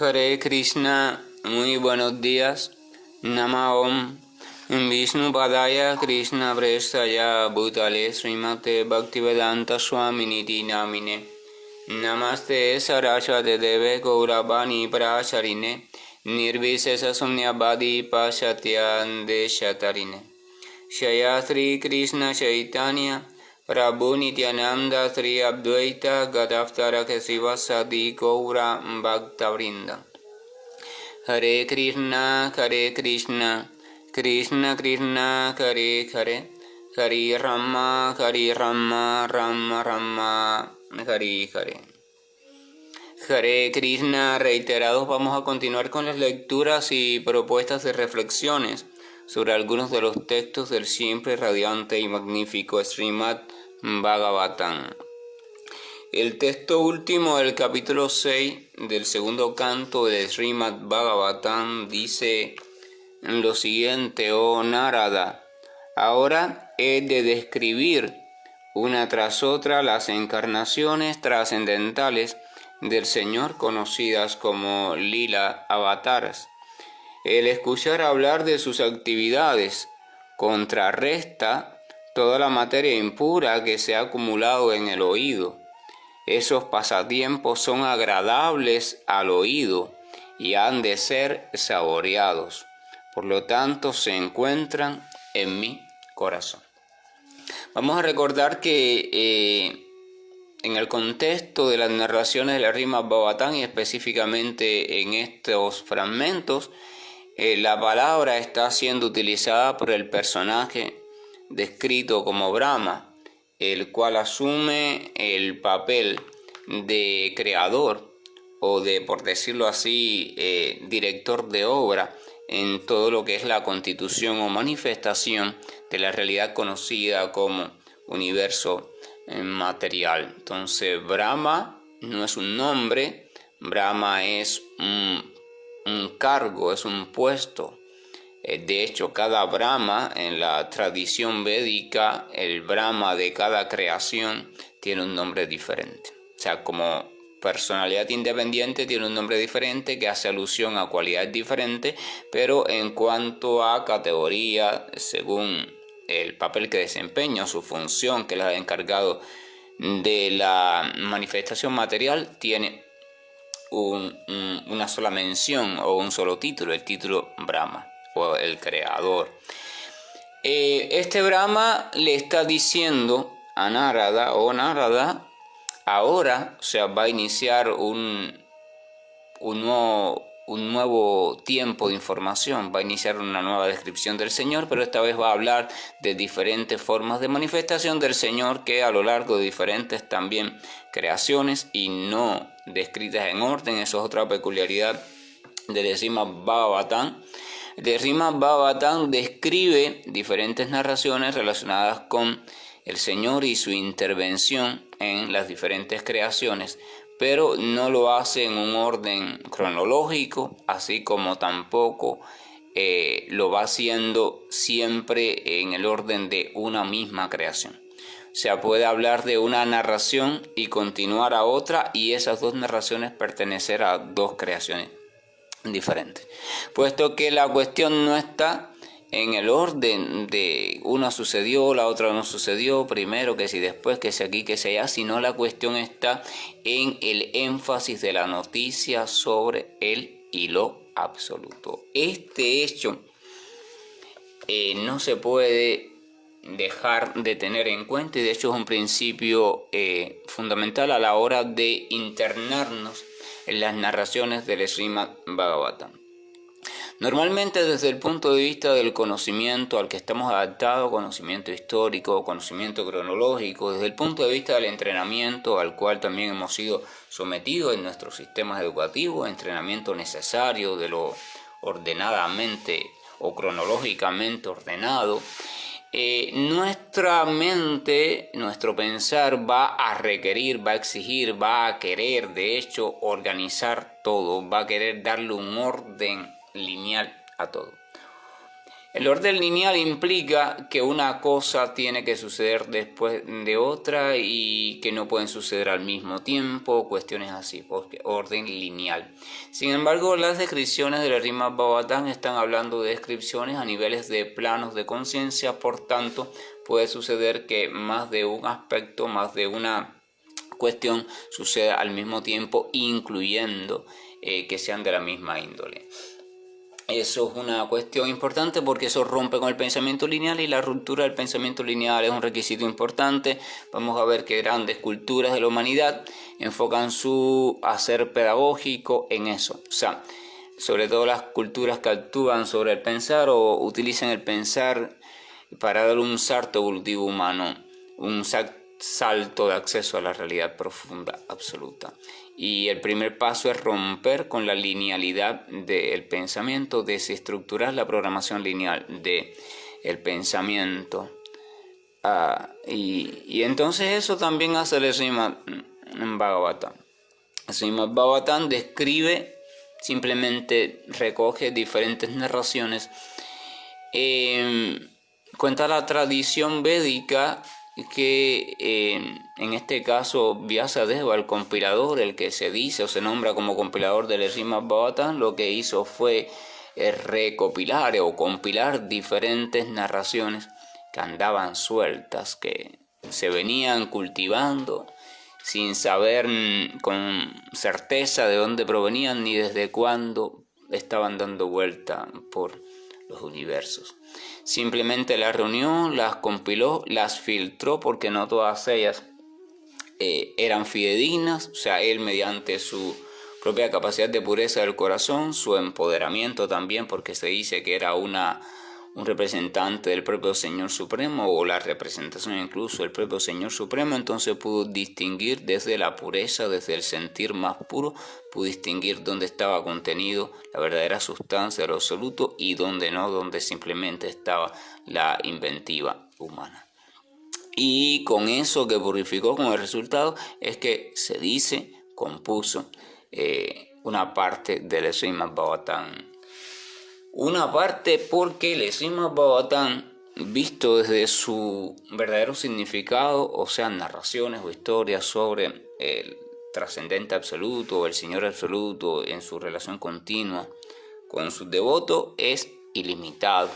Hare Krishna, muy buenos días. Nama Om Vishnu Padaya Krishna Prestaya Bhutale Srimate Bhaktivedanta Swaminiti Namine Namaste Saraswate Deve Gauravani Pracharine Nirvisesa Somnyabadi Pashatya Deshatarine Shaya Sri Krishna Chaitanya Prabhu Nityananda Sri Advaita Gadavtara Kesivasadi Gaura Bhaktavrinda Hare Krishna, Krishna Krishna, Hare Hare, Hare Rama, Rama Rama, Hare Hare. Hare Krishna, reiterados, vamos a continuar con las lecturas y propuestas de reflexiones sobre algunos de los textos del siempre radiante y magnífico Srimad Bhagavatam. El texto último del capítulo 6 del segundo canto de Srimad Bhagavatam dice lo siguiente: oh Narada, ahora he de describir una tras otra las encarnaciones trascendentales del Señor conocidas como Lila Avatars. El escuchar hablar de sus actividades contrarresta toda la materia impura que se ha acumulado en el oído. Esos pasatiempos son agradables al oído y han de ser saboreados. Por lo tanto, se encuentran en mi corazón. Vamos a recordar que en el contexto de las narraciones de la Srimad Bhagavatam y específicamente en estos fragmentos, la palabra está siendo utilizada por el personaje descrito como Brahma, el cual asume el papel de creador o de, por decirlo así, director de obra en todo lo que es la constitución o manifestación de la realidad conocida como universo material. Entonces, Brahma no es un nombre, Brahma es un cargo, es un puesto. De hecho, cada Brahma en la tradición védica, el Brahma de cada creación tiene un nombre diferente. O sea, como personalidad independiente tiene un nombre diferente que hace alusión a cualidades diferentes, pero en cuanto a categoría, según el papel que desempeña, su función que le ha encargado de la manifestación material, tiene una sola mención o un solo título, el título Brahma o el creador. Este Brahma le está diciendo a Narada, oh Narada, ahora, o sea, va a iniciar un nuevo tiempo de información, va a iniciar una nueva descripción del Señor, pero esta vez va a hablar de diferentes formas de manifestación del Señor que a lo largo de diferentes también creaciones y no descritas en orden. Eso es otra peculiaridad del Srimad Bhagavatam. El Srimad Bhagavatam describe diferentes narraciones relacionadas con el Señor y su intervención en las diferentes creaciones, pero no lo hace en un orden cronológico, así como tampoco lo va haciendo siempre en el orden de una misma creación. O sea, puede hablar de una narración y continuar a otra, y esas dos narraciones pertenecer a dos creaciones diferentes, puesto que la cuestión no está en el orden de una sucedió, la otra no sucedió, primero que si después, que si aquí, que si allá, sino la cuestión está en el énfasis de la noticia sobre el hilo absoluto. Este hecho no se puede dejar de tener en cuenta, y de hecho es un principio fundamental a la hora de internarnos en las narraciones del Srimad Bhagavatam. Normalmente, desde el punto de vista del conocimiento al que estamos adaptados, conocimiento histórico, conocimiento cronológico, desde el punto de vista del entrenamiento al cual también hemos sido sometidos en nuestros sistemas educativos, entrenamiento necesario de lo ordenadamente o cronológicamente ordenado, nuestra mente, nuestro pensar va a requerir, va a exigir, va a querer, de hecho, organizar todo, va a querer darle un orden lineal a todo. El orden lineal implica que una cosa tiene que suceder después de otra y que no pueden suceder al mismo tiempo, cuestiones así, orden lineal. Sin embargo, las descripciones del Srimad Bhagavatam están hablando de descripciones a niveles de planos de conciencia, por tanto, puede suceder que más de un aspecto, más de una cuestión suceda al mismo tiempo, incluyendo que sean de la misma índole. Eso es una cuestión importante porque eso rompe con el pensamiento lineal y la ruptura del pensamiento lineal es un requisito importante. Vamos a ver que grandes culturas de la humanidad enfocan su hacer pedagógico en eso. O sea, sobre todo las culturas que actúan sobre el pensar o utilizan el pensar para dar un salto evolutivo humano, un salto de acceso a la realidad profunda, absoluta. Y el primer paso es romper con la linealidad del pensamiento, desestructurar la programación lineal del pensamiento. Y entonces eso también hace el Srimad Bhagavatam. El Srimad Bhagavatam describe, simplemente recoge diferentes narraciones. Cuenta la tradición védica que en este caso Vyasadeva, el compilador, el que se dice o se nombra como compilador del Srimad Bhagavatam, lo que hizo fue recopilar o compilar diferentes narraciones que andaban sueltas, que se venían cultivando sin saber con certeza de dónde provenían ni desde cuándo estaban dando vuelta por los universos. Simplemente las reunió, las compiló, las filtró, porque no todas ellas eran fidedignas. O sea, él, mediante su propia capacidad de pureza del corazón, su empoderamiento también, porque se dice que era un representante del propio Señor Supremo, o la representación incluso del propio Señor Supremo, entonces pudo distinguir desde la pureza, desde el sentir más puro, pudo distinguir dónde estaba contenido la verdadera sustancia, lo absoluto, y dónde no, donde simplemente estaba la inventiva humana. Y con eso que purificó, con el resultado, es que se dice, compuso una parte del Srimad Bhagavatam. Una parte porque el Srimad Bhagavatam, visto desde su verdadero significado, o sea, narraciones o historias sobre el trascendente absoluto o el Señor absoluto en su relación continua con sus devotos, es ilimitado,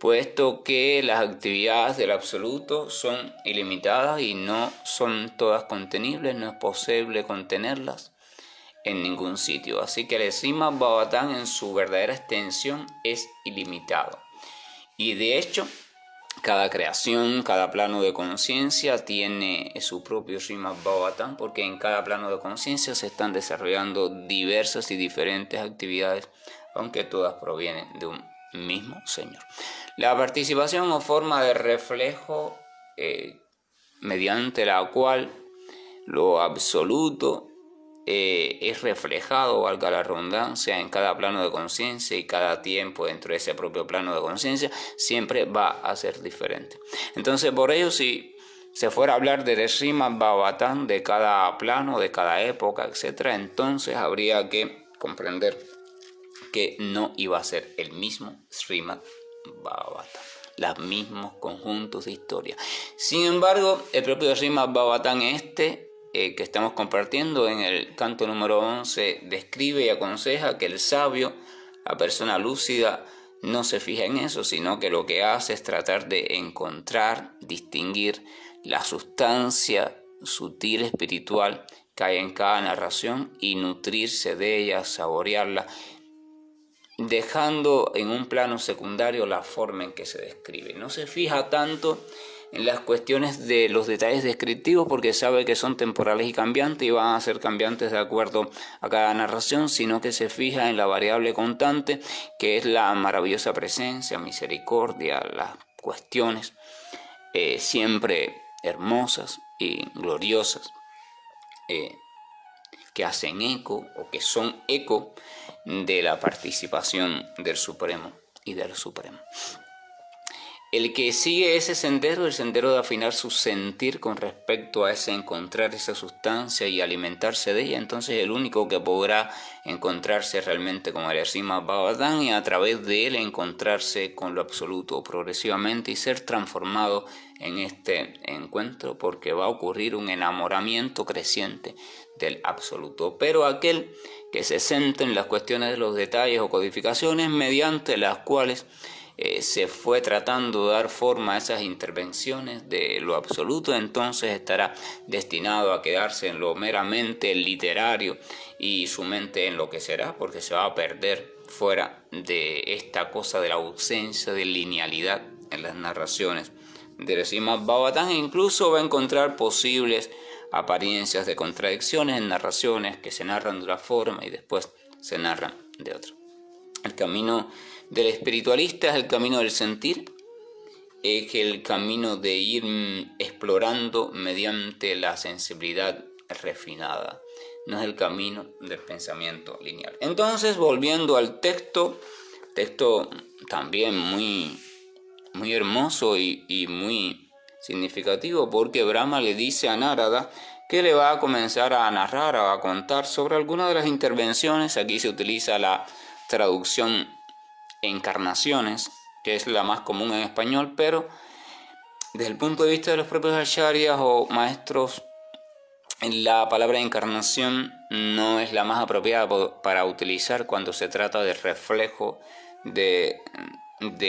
puesto que las actividades del absoluto son ilimitadas y no son todas contenibles, no es posible contenerlas en ningún sitio. Así que el Srimad Bhagavatam en su verdadera extensión es ilimitado. Y de hecho, cada creación, cada plano de conciencia tiene su propio Srimad Bhagavatam, porque en cada plano de conciencia se están desarrollando diversas y diferentes actividades, aunque todas provienen de un mismo Señor. La participación o forma de reflejo mediante la cual lo absoluto es reflejado, valga la redundancia, en cada plano de conciencia y cada tiempo dentro de ese propio plano de conciencia, siempre va a ser diferente. Entonces, por ello, si se fuera a hablar del Srimad Bhagavatam de cada plano, de cada época, etc., entonces habría que comprender que no iba a ser el mismo Srimad Bhagavatam, los mismos conjuntos de historia. Sin embargo, el propio Srimad Bhagavatam que estamos compartiendo en el canto número 11 describe y aconseja que el sabio, la persona lúcida, no se fija en eso, sino que lo que hace es tratar de encontrar, distinguir la sustancia sutil espiritual que hay en cada narración y nutrirse de ella, saborearla, dejando en un plano secundario la forma en que se describe. No se fija tanto en las cuestiones de los detalles descriptivos porque sabe que son temporales y cambiantes y van a ser cambiantes de acuerdo a cada narración, sino que se fija en la variable constante que es la maravillosa presencia, misericordia, las cuestiones siempre hermosas y gloriosas que hacen eco o que son eco de la participación del Supremo y del Supremo. el que sigue ese sendero, el sendero de afinar su sentir con respecto a ese encontrar esa sustancia y alimentarse de ella, entonces el único que podrá encontrarse realmente con el Srimad Bhagavatam y a través de él encontrarse con lo absoluto progresivamente y ser transformado en este encuentro, porque va a ocurrir un enamoramiento creciente del absoluto. Pero aquel que se centra en las cuestiones de los detalles o codificaciones mediante las cuales se fue tratando de dar forma a esas intervenciones de lo absoluto, entonces estará destinado a quedarse en lo meramente literario y su mente enloquecerá porque se va a perder fuera de esta cosa de la ausencia de linealidad en las narraciones del Srimad Bhagavatam, e incluso va a encontrar posibles apariencias de contradicciones en narraciones que se narran de una forma y después se narran de otra. El camino del espiritualista es el camino del sentir, es el camino de ir explorando mediante la sensibilidad refinada, no es el camino del pensamiento lineal. Entonces, volviendo al texto también muy hermoso y muy significativo, porque Brahma le dice a Narada que le va a comenzar a narrar, a contar sobre algunas de las intervenciones. Aquí se utiliza la traducción encarnaciones, que es la más común en español, pero desde el punto de vista de los propios acharyas o maestros, la palabra encarnación no es la más apropiada para utilizar cuando se trata de reflejo de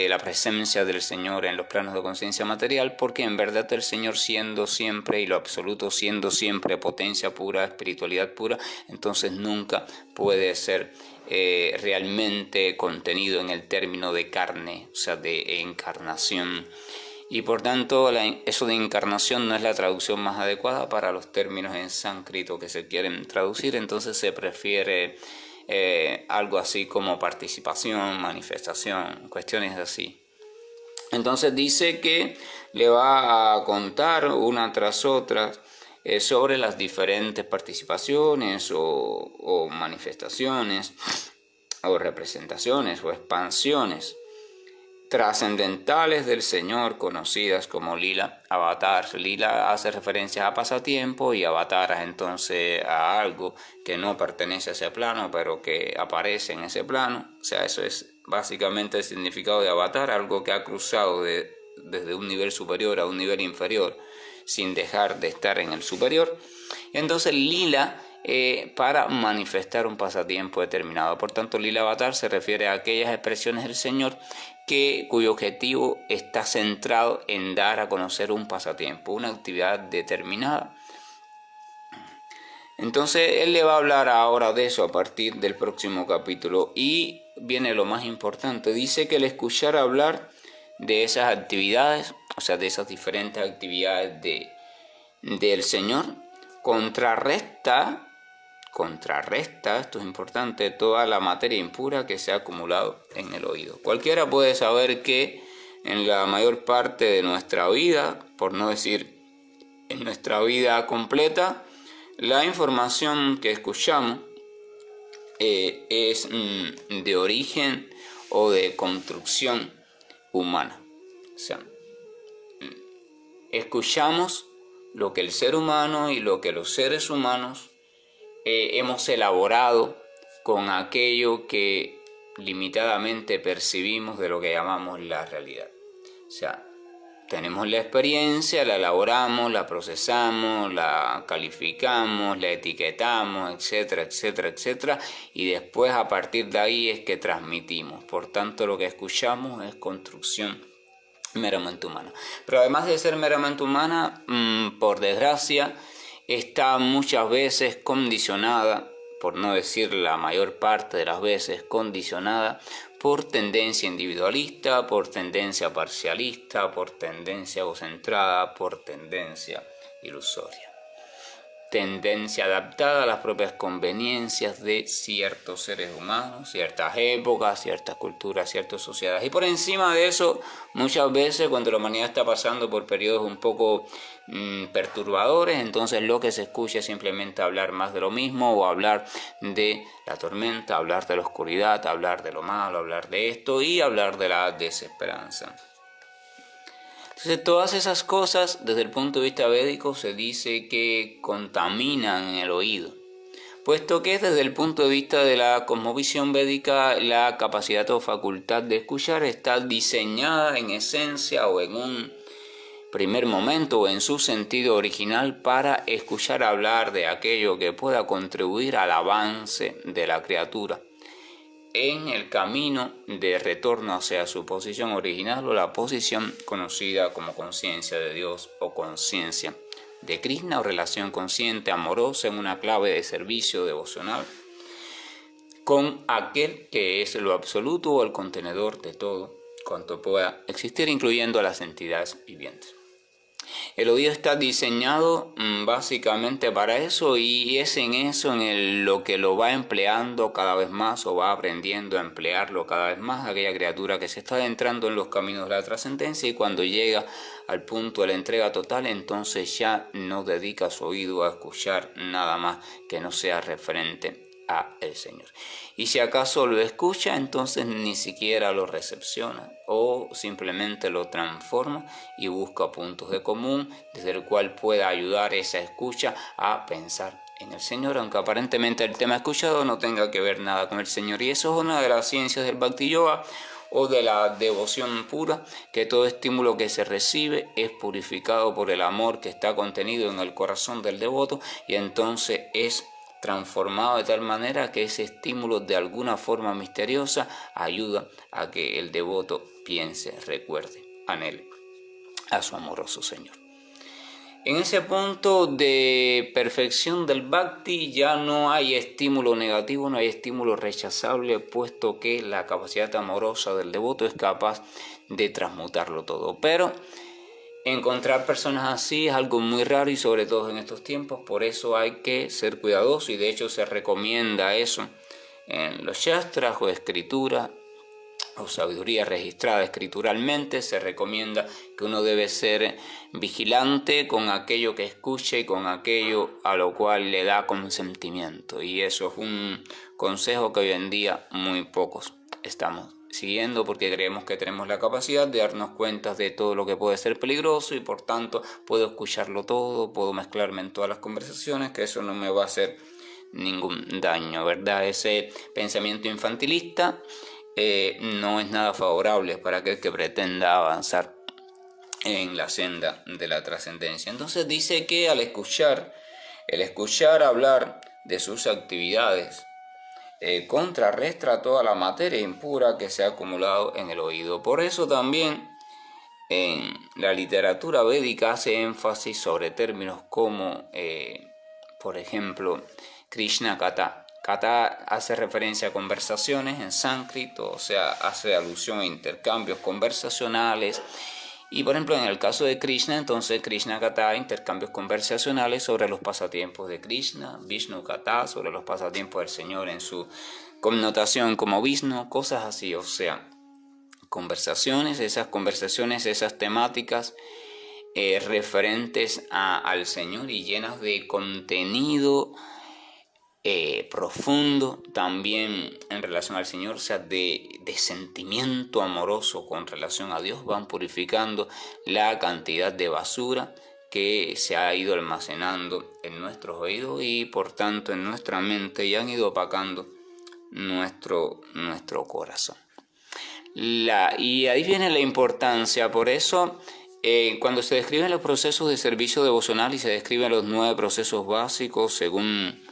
la presencia del Señor en los planos de conciencia material, porque en verdad el Señor siendo siempre y lo absoluto siendo siempre potencia pura, espiritualidad pura, entonces nunca puede ser realmente contenido en el término de carne, o sea, de encarnación. Y por tanto eso de encarnación no es la traducción más adecuada para los términos en sánscrito que se quieren traducir, entonces se prefiere algo así como participación, manifestación, cuestiones así. Entonces dice que le va a contar una tras otra sobre las diferentes participaciones o manifestaciones o representaciones o expansiones trascendentales del Señor, conocidas como lila, avatars. Lila hace referencia a pasatiempo y avataras entonces a algo que no pertenece a ese plano, pero que aparece en ese plano. O sea, eso es básicamente el significado de avatar, algo que ha cruzado desde un nivel superior a un nivel inferior, sin dejar de estar en el superior. Entonces, lila para manifestar un pasatiempo determinado. Por tanto, lila avatar se refiere a aquellas expresiones del Señor cuyo objetivo está centrado en dar a conocer un pasatiempo, una actividad determinada. Entonces, él le va a hablar ahora de eso a partir del próximo capítulo. Y viene lo más importante. Dice que el escuchar hablar de esas actividades, o sea, de esas diferentes actividades del Señor, contrarresta, esto es importante, toda la materia impura que se ha acumulado en el oído. Cualquiera puede saber que en la mayor parte de nuestra vida, por no decir en nuestra vida completa, la información que escuchamos es de origen o de construcción humana. O sea, escuchamos lo que el ser humano y lo que los seres humanos hemos elaborado con aquello que limitadamente percibimos de lo que llamamos la realidad. O sea, tenemos la experiencia, la elaboramos, la procesamos, la calificamos, la etiquetamos, etcétera, etcétera, etcétera, y después a partir de ahí es que transmitimos. Por tanto, lo que escuchamos es construcción meramente humana. Pero además de ser meramente humana, por desgracia, está muchas veces condicionada, por no decir la mayor parte de las veces condicionada, por tendencia individualista, por tendencia parcialista, por tendencia egocentrada, por tendencia ilusoria. Tendencia adaptada a las propias conveniencias de ciertos seres humanos, ciertas épocas, ciertas culturas, ciertas sociedades. Y por encima de eso, muchas veces cuando la humanidad está pasando por periodos un poco perturbadores, entonces lo que se escucha es simplemente hablar más de lo mismo, o hablar de la tormenta, hablar de la oscuridad, hablar de lo malo, hablar de esto y hablar de la desesperanza. Entonces todas esas cosas desde el punto de vista védico se dice que contaminan el oído, puesto que desde el punto de vista de la cosmovisión védica la capacidad o facultad de escuchar está diseñada en esencia o en un primer momento o en su sentido original para escuchar hablar de aquello que pueda contribuir al avance de la criatura en el camino de retorno hacia su posición original o la posición conocida como conciencia de Dios o conciencia de Krishna o relación consciente amorosa en una clave de servicio devocional con aquel que es lo absoluto o el contenedor de todo cuanto pueda existir, incluyendo a las entidades vivientes. El oído está diseñado básicamente para eso y es en eso lo que lo va empleando cada vez más o va aprendiendo a emplearlo cada vez más aquella criatura que se está adentrando en los caminos de la trascendencia y cuando llega al punto de la entrega total entonces ya no dedica su oído a escuchar nada más que no sea referente a el Señor. Y si acaso lo escucha, entonces ni siquiera lo recepciona o simplemente lo transforma y busca puntos de común desde el cual pueda ayudar esa escucha a pensar en el Señor, aunque aparentemente el tema escuchado no tenga que ver nada con el Señor. Y eso es una de las ciencias del Bhakti Yoga o de la devoción pura, que todo estímulo que se recibe es purificado por el amor que está contenido en el corazón del devoto y entonces es transformado de tal manera que ese estímulo de alguna forma misteriosa ayuda a que el devoto piense, recuerde, anhele a su amoroso Señor. En ese punto de perfección del Bhakti ya no hay estímulo negativo, no hay estímulo rechazable, puesto que la capacidad amorosa del devoto es capaz de transmutarlo todo. Pero encontrar personas así es algo muy raro y sobre todo en estos tiempos, por eso hay que ser cuidadoso y de hecho se recomienda eso en los shastras o escritura o sabiduría registrada escrituralmente. Se recomienda que uno debe ser vigilante con aquello que escuche y con aquello a lo cual le da consentimiento y eso es un consejo que hoy en día muy pocos estamos siguiendo porque creemos que tenemos la capacidad de darnos cuenta de todo lo que puede ser peligroso y por tanto puedo escucharlo todo, puedo mezclarme en todas las conversaciones, que eso no me va a hacer ningún daño, ¿verdad? Ese pensamiento infantilista no es nada favorable para aquel que pretenda avanzar en la senda de la trascendencia. Entonces dice que al escuchar, el escuchar hablar de sus actividades, contrarresta toda la materia impura que se ha acumulado en el oído. Por eso también en la literatura védica hace énfasis sobre términos como, por ejemplo, Krishna Katha. Katha hace referencia a conversaciones en sánscrito, o sea, hace alusión a intercambios conversacionales. Y por ejemplo, en el caso de Krishna, entonces Krishna Katha, intercambios conversacionales sobre los pasatiempos de Krishna, Vishnu Katha, sobre los pasatiempos del Señor en su connotación como Vishnu, cosas así, o sea, conversaciones, esas temáticas referentes al Señor y llenas de contenido profundo también en relación al Señor, o sea, de sentimiento amoroso con relación a Dios, van purificando la cantidad de basura que se ha ido almacenando en nuestros oídos y por tanto en nuestra mente y han ido opacando nuestro corazón. Y ahí viene la importancia, por eso cuando se describen los procesos de servicio devocional y se describen los 9 procesos básicos según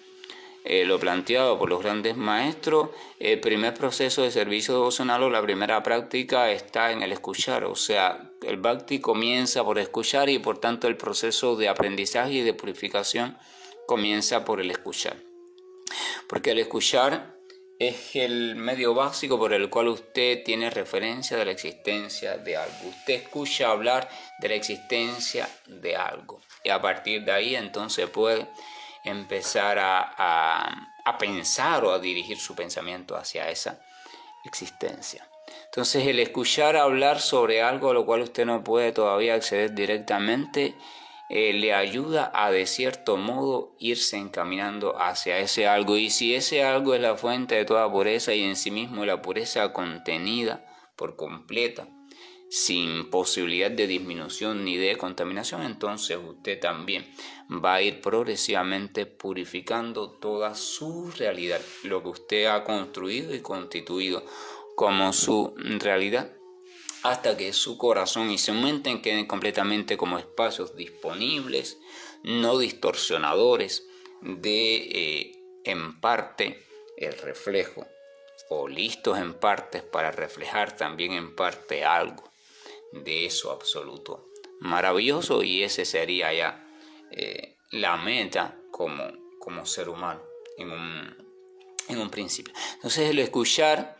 lo planteado por los grandes maestros, el primer proceso de servicio devocional o la primera práctica está en el escuchar, o sea, el Bhakti comienza por escuchar y por tanto el proceso de aprendizaje y de purificación comienza por el escuchar. Porque el escuchar es el medio básico por el cual usted tiene referencia de la existencia de algo. Usted escucha hablar de la existencia de algo y a partir de ahí entonces puede empezar a pensar o a dirigir su pensamiento hacia esa existencia. Entonces el escuchar hablar sobre algo a lo cual usted no puede todavía acceder directamente le ayuda a de cierto modo irse encaminando hacia ese algo y si ese algo es la fuente de toda pureza y en sí mismo la pureza contenida por completa, sin posibilidad de disminución ni de contaminación, entonces usted también va a ir progresivamente purificando toda su realidad, lo que usted ha construido y constituido como su realidad, hasta que su corazón y su mente queden completamente como espacios disponibles, no distorsionadores de en parte el reflejo, o listos en partes para reflejar también en parte algo de eso absoluto maravilloso, y ese sería ya la meta como ser humano en un principio. Entonces el escuchar,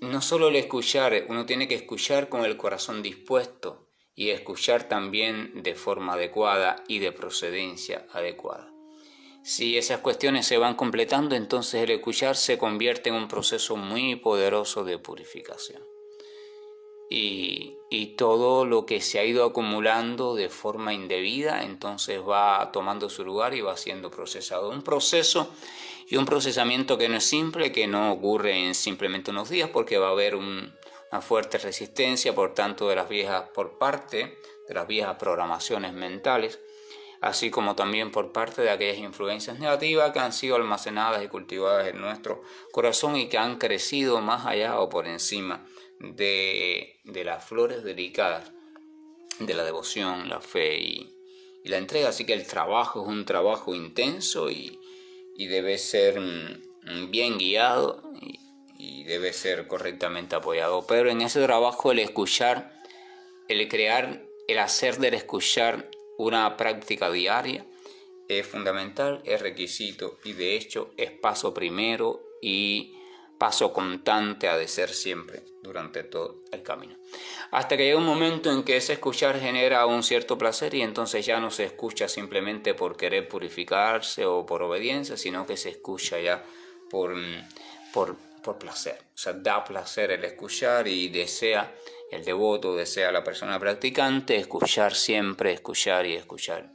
no solo el escuchar, uno tiene que escuchar con el corazón dispuesto y escuchar también de forma adecuada y de procedencia adecuada. Si esas cuestiones se van completando, entonces el escuchar se convierte en un proceso muy poderoso de purificación. Y todo lo que se ha ido acumulando de forma indebida, entonces va tomando su lugar y va siendo procesado. Un proceso y un procesamiento que no es simple, que no ocurre en simplemente unos días, porque va a haber una fuerte resistencia, por tanto, por parte de las viejas programaciones mentales, así como también por parte de aquellas influencias negativas que han sido almacenadas y cultivadas en nuestro corazón y que han crecido más allá o por encima de las flores delicadas de la devoción, la fe y la entrega. Así que el trabajo es un trabajo intenso y debe ser bien guiado y debe ser correctamente apoyado. Pero en ese trabajo el escuchar, el crear, el hacer del escuchar una práctica diaria es fundamental, es requisito y de hecho es paso primero y paso constante ha de ser siempre durante todo el camino. Hasta que llega un momento en que ese escuchar genera un cierto placer y entonces ya no se escucha simplemente por querer purificarse o por obediencia, sino que se escucha ya por placer. O sea, da placer el escuchar y desea el devoto, desea la persona practicante escuchar siempre, escuchar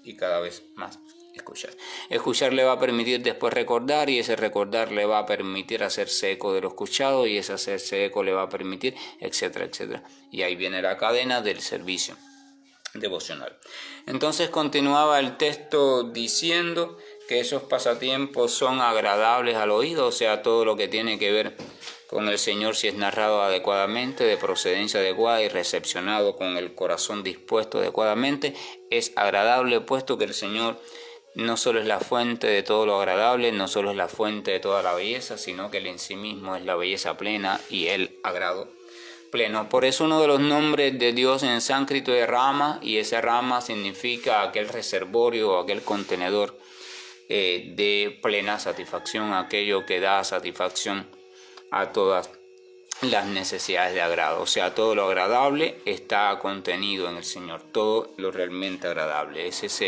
y cada vez más escuchar. Escuchar le va a permitir después recordar y ese recordar le va a permitir hacerse eco de lo escuchado y ese hacerse eco le va a permitir, etcétera, etcétera. Y ahí viene la cadena del servicio devocional. Entonces continuaba el texto diciendo que esos pasatiempos son agradables al oído, o sea, todo lo que tiene que ver con el Señor, si es narrado adecuadamente, de procedencia adecuada y recepcionado con el corazón dispuesto adecuadamente, es agradable, puesto que el Señor no solo es la fuente de todo lo agradable, no solo es la fuente de toda la belleza, sino que Él en sí mismo es la belleza plena y el agrado pleno. Por eso uno de los nombres de Dios en sánscrito es Rama, y esa Rama significa aquel reservorio o aquel contenedor de plena satisfacción, aquello que da satisfacción a todas las necesidades de agrado. O sea, todo lo agradable está contenido en el Señor, todo lo realmente agradable. Ese es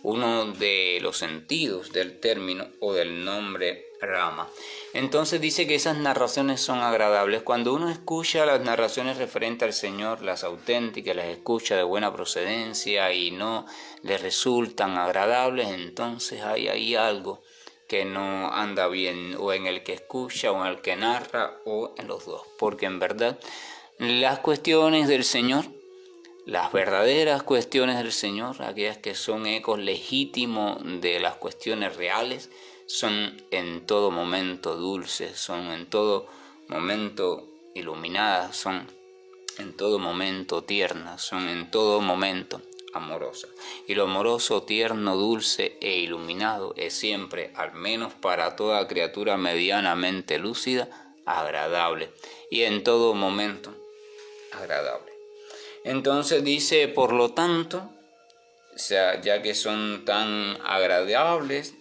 uno de los sentidos del término o del nombre Rama. Entonces dice que esas narraciones son agradables. Cuando uno escucha las narraciones referentes al Señor, las auténticas, las escucha de buena procedencia y no le resultan agradables, entonces hay ahí algo que no anda bien, o en el que escucha, o en el que narra, o en los dos. Porque en verdad las cuestiones del Señor, las verdaderas cuestiones del Señor, aquellas que son ecos legítimos de las cuestiones reales, son en todo momento dulces, son en todo momento iluminadas, son en todo momento tiernas, son en todo momento amorosas. Y lo amoroso, tierno, dulce e iluminado es siempre, al menos para toda criatura medianamente lúcida, agradable. Y en todo momento agradable. Entonces dice, por lo tanto, o sea, ya que son tan agradables,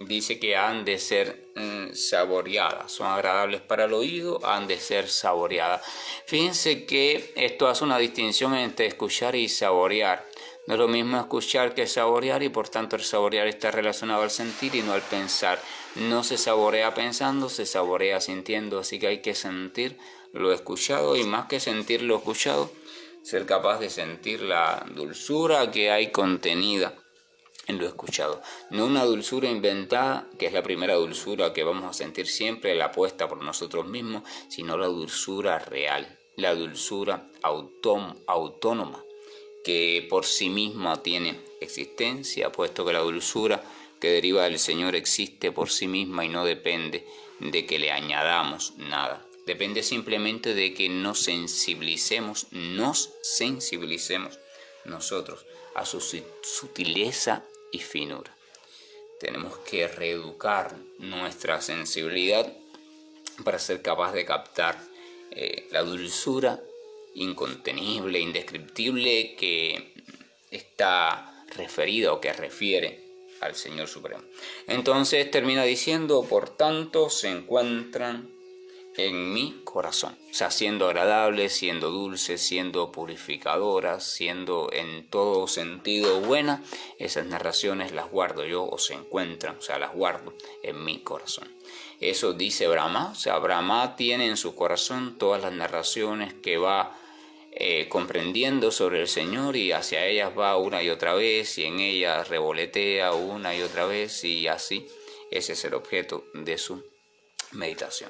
dice que han de ser saboreadas, son agradables para el oído, han de ser saboreadas. Fíjense que esto hace una distinción entre escuchar y saborear. No es lo mismo escuchar que saborear, y por tanto el saborear está relacionado al sentir y no al pensar. No se saborea pensando, se saborea sintiendo, así que hay que sentir lo escuchado y más que sentir lo escuchado, ser capaz de sentir la dulzura que hay contenida en lo escuchado. No una dulzura inventada, que es la primera dulzura que vamos a sentir siempre, la puesta por nosotros mismos, sino la dulzura real, la dulzura autónoma, que por sí misma tiene existencia, puesto que la dulzura que deriva del Señor existe por sí misma y no depende de que le añadamos nada. Depende simplemente de que nos sensibilicemos nosotros a su sutileza y finura. Tenemos que reeducar nuestra sensibilidad para ser capaz de captar la dulzura incontenible, indescriptible que está referida o que refiere al Señor Supremo. Entonces termina diciendo, por tanto se encuentran en mi corazón, o sea, siendo agradables, siendo dulces, siendo purificadoras, siendo en todo sentido buena, esas narraciones las guardo yo, o se encuentran, o sea, las guardo en mi corazón. Eso dice Brahma, o sea, Brahma tiene en su corazón todas las narraciones que va comprendiendo sobre el Señor, y hacia ellas va una y otra vez, y en ellas revolotea una y otra vez, y así ese es el objeto de su meditación.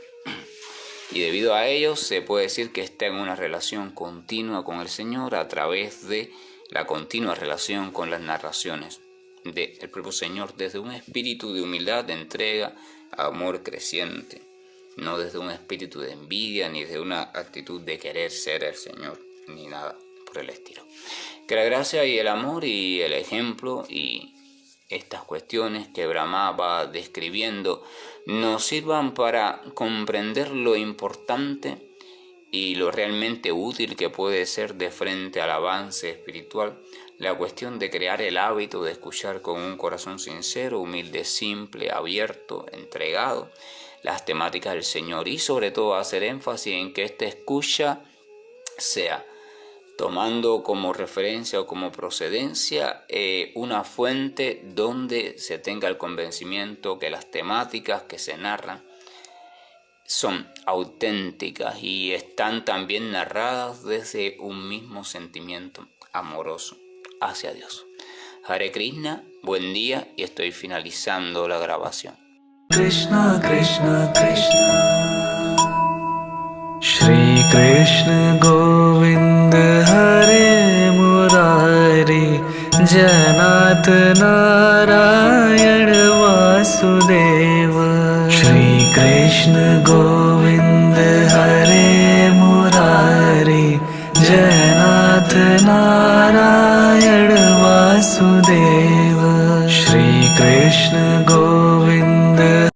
Y debido a ello se puede decir que está en una relación continua con el Señor a través de la continua relación con las narraciones del propio Señor, desde un espíritu de humildad, de entrega, amor creciente, no desde un espíritu de envidia ni de una actitud de querer ser el Señor, ni nada por el estilo. Que la gracia y el amor y el ejemplo y estas cuestiones que Brahma va describiendo nos sirvan para comprender lo importante y lo realmente útil que puede ser de frente al avance espiritual la cuestión de crear el hábito de escuchar con un corazón sincero, humilde, simple, abierto, entregado las temáticas del Señor, y sobre todo hacer énfasis en que esta escucha sea tomando como referencia o como procedencia una fuente donde se tenga el convencimiento que las temáticas que se narran son auténticas y están también narradas desde un mismo sentimiento amoroso hacia Dios. Hare Krishna, buen día, y estoy finalizando la grabación. Krishna Krishna Krishna Shri Krishna Govind Hare Murari Janat Narayan Vasudeva Shri Krishna Govind Hare Murari Janat Narayan Vasudeva Shri Krishna Govind